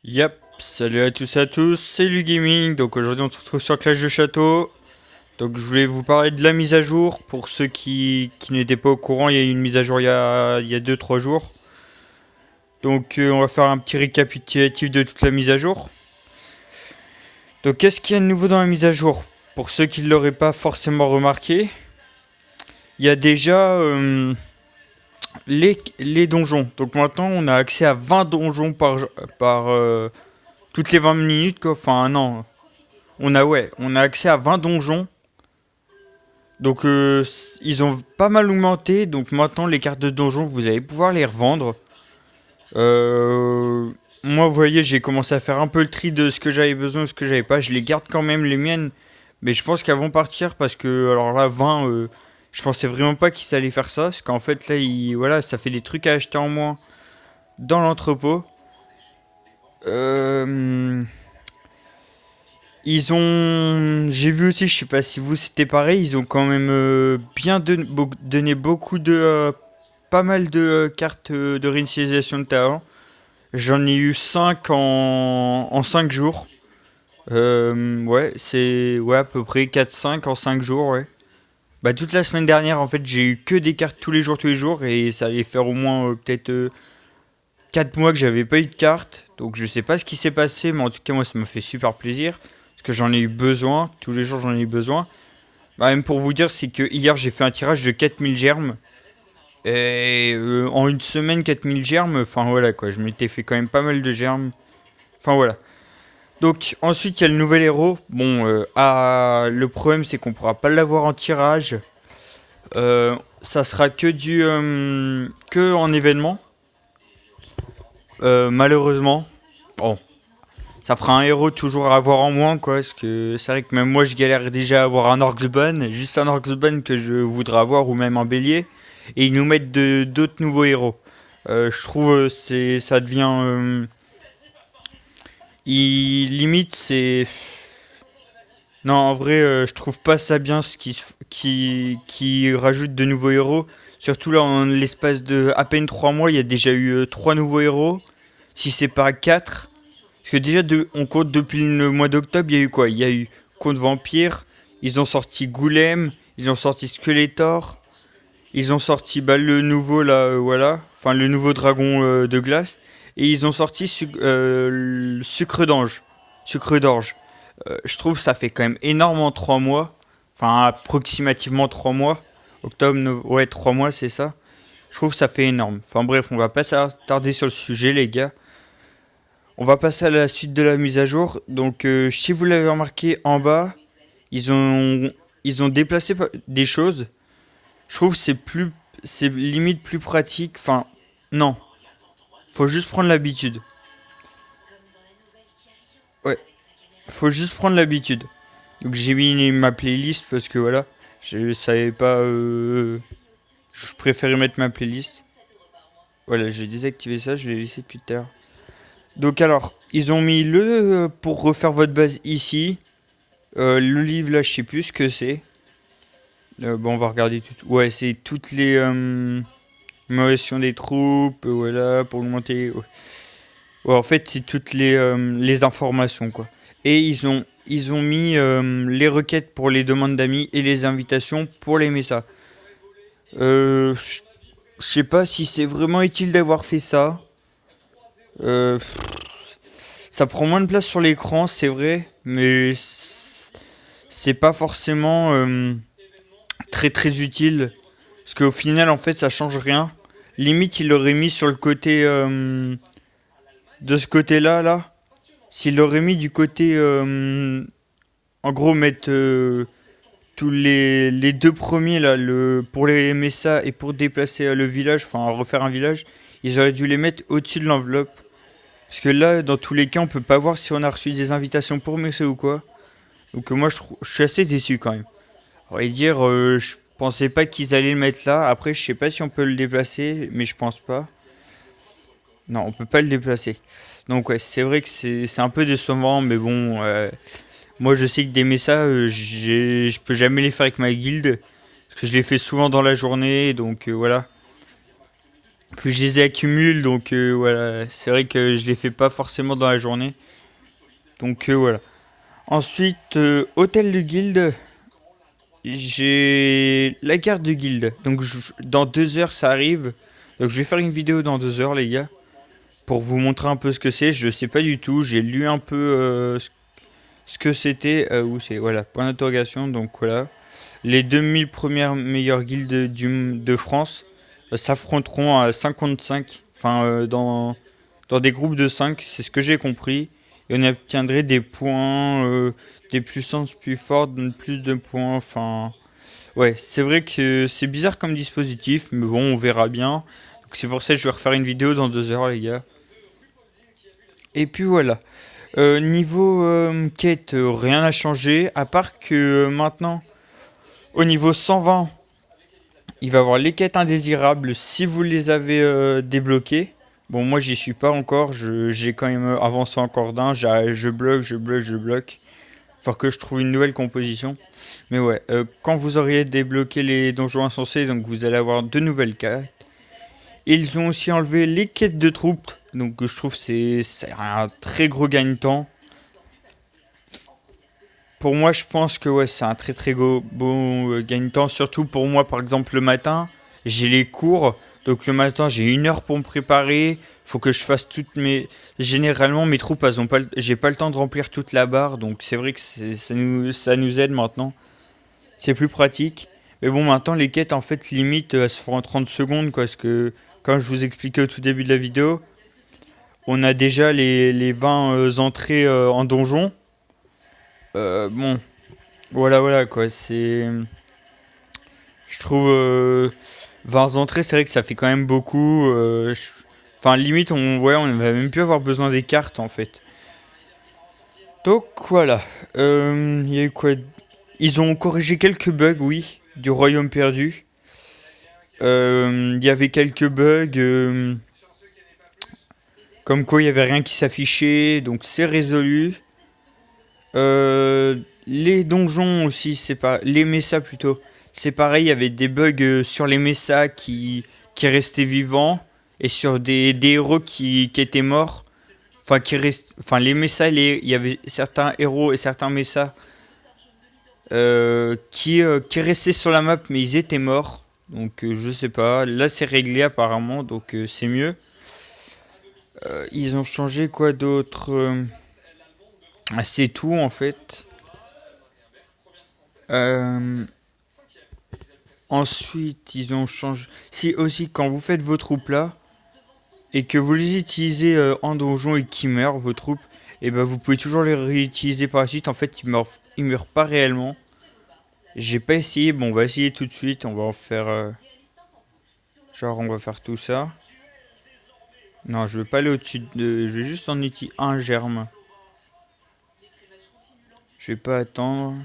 Yep, salut à tous, c'est Lugaming. Donc aujourd'hui on se retrouve sur Clash de Château. Donc je voulais vous parler de la mise à jour. Pour ceux qui n'étaient pas au courant, il y a eu une mise à jour il y a 2-3 jours. Donc on va faire un petit récapitulatif de toute la mise à jour. Donc qu'est-ce qu'il y a de nouveau dans la mise à jour? Pour ceux qui ne l'auraient pas forcément remarqué, il y a déjà les donjons. Donc maintenant on a accès à 20 donjons par toutes les 20 minutes quoi. Enfin non, on a accès à 20 donjons. Donc ils ont pas mal augmenté. Donc maintenant les cartes de donjon vous allez pouvoir les revendre. Euh, Moi vous voyez j'ai commencé à faire un peu le tri de ce que j'avais besoin et ce que j'avais pas. Je les garde quand même les miennes. Mais je pense qu'elles vont partir parce que alors là 20 je pensais vraiment pas qu'ils allaient faire ça. Parce qu'en fait là voilà ça fait des trucs à acheter en moins dans l'entrepôt. Euh, Ils ont. J'ai vu aussi, je sais pas si vous c'était pareil, ils ont quand même donné beaucoup de. Pas mal de cartes de réinitialisation de talent. J'en ai eu 5 en 5 jours. Ouais, c'est. Ouais, à peu près 4-5 en 5 jours, ouais. Bah, toute la semaine dernière, en fait, j'ai eu que des cartes tous les jours, et ça allait faire au moins peut-être 4 mois que j'avais pas eu de cartes. Donc, je sais pas ce qui s'est passé, mais en tout cas, moi, ça m'a fait super plaisir. Parce que j'en ai eu besoin, tous les jours j'en ai eu besoin. Bah, même pour vous dire, c'est que hier j'ai fait un tirage de 4000 germes. Et en une semaine, 4000 germes, enfin voilà quoi, je m'étais fait quand même pas mal de germes. Enfin voilà. Donc ensuite il y a le nouvel héros. Bon, le problème c'est qu'on pourra pas l'avoir en tirage. Ça sera que en événement. Malheureusement. Bon, ça fera un héros toujours à avoir en moins quoi. Parce que c'est vrai que même moi je galère déjà à avoir un Orcsban. Juste un Orcsban que je voudrais avoir ou même un bélier. Et ils nous mettent d'autres nouveaux héros. Je trouve ça devient limite c'est non en vrai je trouve pas ça bien ce qui rajoute de nouveaux héros. Surtout là en l'espace de à peine 3 mois il y a déjà eu 3 nouveaux héros. Si c'est pas 4. Parce que déjà on compte depuis le mois d'octobre il y a eu quoi? Il y a eu Conte Vampire. Ils ont sorti Goulem. Ils ont sorti Skeletor. Ils ont sorti bah, le nouveau là, voilà, enfin le nouveau dragon de glace, et ils ont sorti le sucre d'ange, sucre d'orge. Je trouve que ça fait quand même énormément 3 mois, enfin approximativement 3 mois, ouais 3 mois c'est ça. Je trouve que ça fait énorme. Enfin bref, on va pas s'attarder sur le sujet les gars. On va passer à la suite de la mise à jour. Donc si vous l'avez remarqué en bas, ils ont ils ont déplacé des choses. Je trouve que c'est limite plus pratique. Enfin, non, faut juste prendre l'habitude. Ouais, faut juste prendre l'habitude. Donc j'ai mis ma playlist parce que voilà, je savais pas. Je préférais mettre ma playlist. Voilà, j'ai désactivé ça, je l'ai laissé depuis tout à l'heure. Donc alors, ils ont mis pour refaire votre base ici. Le livre là, je sais plus ce que c'est. Bon, on va regarder tout. Ouais, c'est toutes les motions des troupes. Voilà, pour augmenter. Ouais. Ouais, en fait, c'est toutes les informations, quoi. Et ils ont mis les requêtes pour les demandes d'amis et les invitations pour les messages. Je sais pas si c'est vraiment utile d'avoir fait ça. Euh, Ça prend moins de place sur l'écran, c'est vrai, mais c'est pas forcément très utile. Parce qu'au final, en fait, ça change rien. Limite, il l'aurait mis sur le côté de ce côté-là, là. S'il l'aurait mis du côté en gros, mettre tous les deux premiers là, pour les MSA et pour déplacer le village, enfin refaire un village, ils auraient dû les mettre au-dessus de l'enveloppe. Parce que là, dans tous les cas, on peut pas voir si on a reçu des invitations pour MSA ou quoi. Donc moi, je suis assez déçu quand même. On va dire, je pensais pas qu'ils allaient le mettre là. Après, je sais pas si on peut le déplacer, mais je pense pas. Non, on peut pas le déplacer. Donc ouais, c'est vrai que c'est un peu décevant, mais bon, moi, je sais que des messages, je peux jamais les faire avec ma guilde. Parce que je les fais souvent dans la journée, donc voilà. Plus je les accumule, donc voilà, c'est vrai que je les fais pas forcément dans la journée. Donc voilà. Ensuite, hôtel de guilde, j'ai la carte de guilde. Donc dans 2 heures ça arrive. Donc je vais faire une vidéo dans 2 heures les gars. Pour vous montrer un peu ce que c'est. Je sais pas du tout. J'ai lu un peu ce que c'était. Où c'est. Voilà, point d'interrogation. Donc voilà. Les 2000 premières meilleures guildes de France s'affronteront à 55. Enfin, dans des groupes de 5. C'est ce que j'ai compris. Et on obtiendrait des points, des puissances plus fortes, plus de points. Enfin, ouais, c'est vrai que c'est bizarre comme dispositif, mais bon, on verra bien. Donc c'est pour ça que je vais refaire une vidéo dans 2 heures, les gars. Et puis voilà. Niveau quête, rien n'a changé, à part que maintenant, au niveau 120, il va y avoir les quêtes indésirables si vous les avez débloquées. Bon, moi j'y suis pas encore, j'ai quand même avancé encore d'un, je bloque, je bloque, je bloque. Faut que je trouve une nouvelle composition. Mais ouais, quand vous auriez débloqué les donjons insensés, donc vous allez avoir de nouvelles quêtes. Ils ont aussi enlevé les quêtes de troupes, donc je trouve que c'est un très gros gain de temps. Pour moi, je pense que ouais, c'est un très très beau gain de temps, surtout pour moi, par exemple, le matin, j'ai les cours, donc le matin, j'ai 1 heure pour me préparer, faut que je fasse toutes mes... Généralement, mes troupes, elles ont pas j'ai pas le temps de remplir toute la barre, donc c'est vrai que ça nous aide maintenant, c'est plus pratique. Mais bon, maintenant, les quêtes, en fait, limite, elles se font en 30 secondes, quoi, parce que, comme je vous expliquais au tout début de la vidéo, on a déjà les 20 entrées en donjon. Bon, voilà, voilà, quoi, c'est... Je trouve 20 entrées, c'est vrai que ça fait quand même beaucoup. Enfin, limite, ouais, on va même plus avoir besoin des cartes, en fait. Donc, voilà. Il y a eu quoi? Ils ont corrigé quelques bugs, oui, du Royaume perdu. Il y avait quelques bugs, comme quoi il y avait rien qui s'affichait, donc c'est résolu. Les donjons aussi, c'est pas... Les messas plutôt. C'est pareil, il y avait des bugs sur les messas qui restaient vivants et sur des héros qui étaient morts. Enfin, enfin, les messas, il y avait certains héros et certains messas qui restaient sur la map, mais ils étaient morts. Donc, je sais pas. Là, c'est réglé apparemment, donc c'est mieux. Ils ont changé quoi d'autre? C'est tout en fait. Euh, Ensuite, ils ont changé. Si aussi, quand vous faites vos troupes là, et que vous les utilisez en donjon et qu'ils meurent, vos troupes, et ben vous pouvez toujours les réutiliser par la suite. En fait, ils meurent pas réellement. J'ai pas essayé, bon, on va essayer tout de suite. On va en faire. Genre, on va faire tout ça. Non, je veux pas aller au-dessus de. Je vais juste en utiliser un germe. Je vais pas attendre.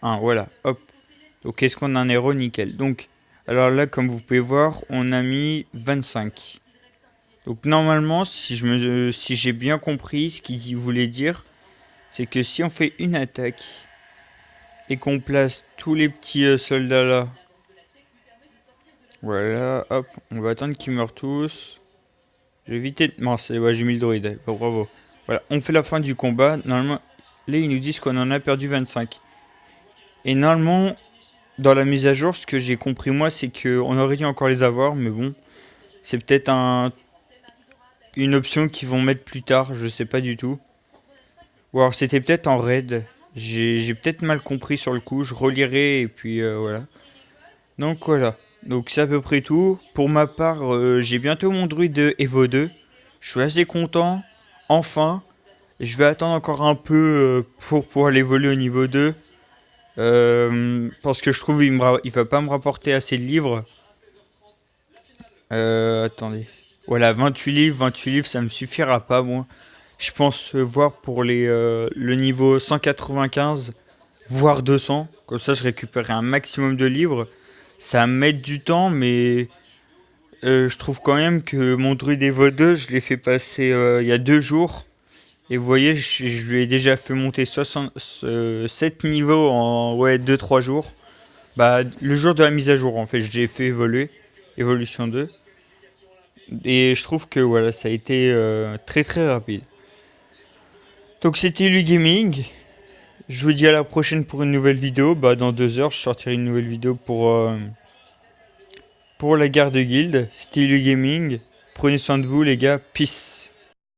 Un, voilà, hop. Donc, est-ce qu'on a un héros? Nickel. Donc, alors là, comme vous pouvez voir, on a mis 25. Donc normalement, si j'ai bien compris ce qu'il voulait dire, c'est que si on fait une attaque et qu'on place tous les petits soldats là, voilà, hop, on va attendre qu'ils meurent tous. J'ai évité de... Non, ouais, j'ai mis le droïde, bah, bravo. Voilà, on fait la fin du combat. Normalement, là ils nous disent qu'on en a perdu 25. Et normalement, dans la mise à jour, ce que j'ai compris moi, c'est qu'on aurait dû encore les avoir, mais bon, c'est peut-être une option qu'ils vont mettre plus tard, je sais pas du tout. Ou alors c'était peut-être en raid. J'ai peut-être mal compris sur le coup. Je relirai et puis voilà. Donc voilà. Donc c'est à peu près tout. Pour ma part, j'ai bientôt mon druide Evo 2. Je suis assez content. Enfin. Je vais attendre encore un peu pour pouvoir l'évoluer au niveau 2. Parce que je trouve il va pas me rapporter assez de livres. Attendez. Voilà, 28 livres. 28 livres, ça me suffira pas, moi. Je pense voir pour le niveau 195, voire 200. Comme ça, je récupérerai un maximum de livres. Ça va me mettre du temps, mais je trouve quand même que mon druide Evo 2, je l'ai fait passer il y a 2 jours. Et vous voyez, je lui ai déjà fait monter 7 niveaux en ouais, 2-3 jours. Bah, le jour de la mise à jour, en fait, je l'ai fait évoluer. Évolution 2. Et je trouve que voilà, ça a été très très rapide. Donc c'était Lu Gaming. Je vous dis à la prochaine pour une nouvelle vidéo. Bah dans 2 heures, je sortirai une nouvelle vidéo pour la guerre de guilde. C'était Lu Gaming. Prenez soin de vous les gars. Peace.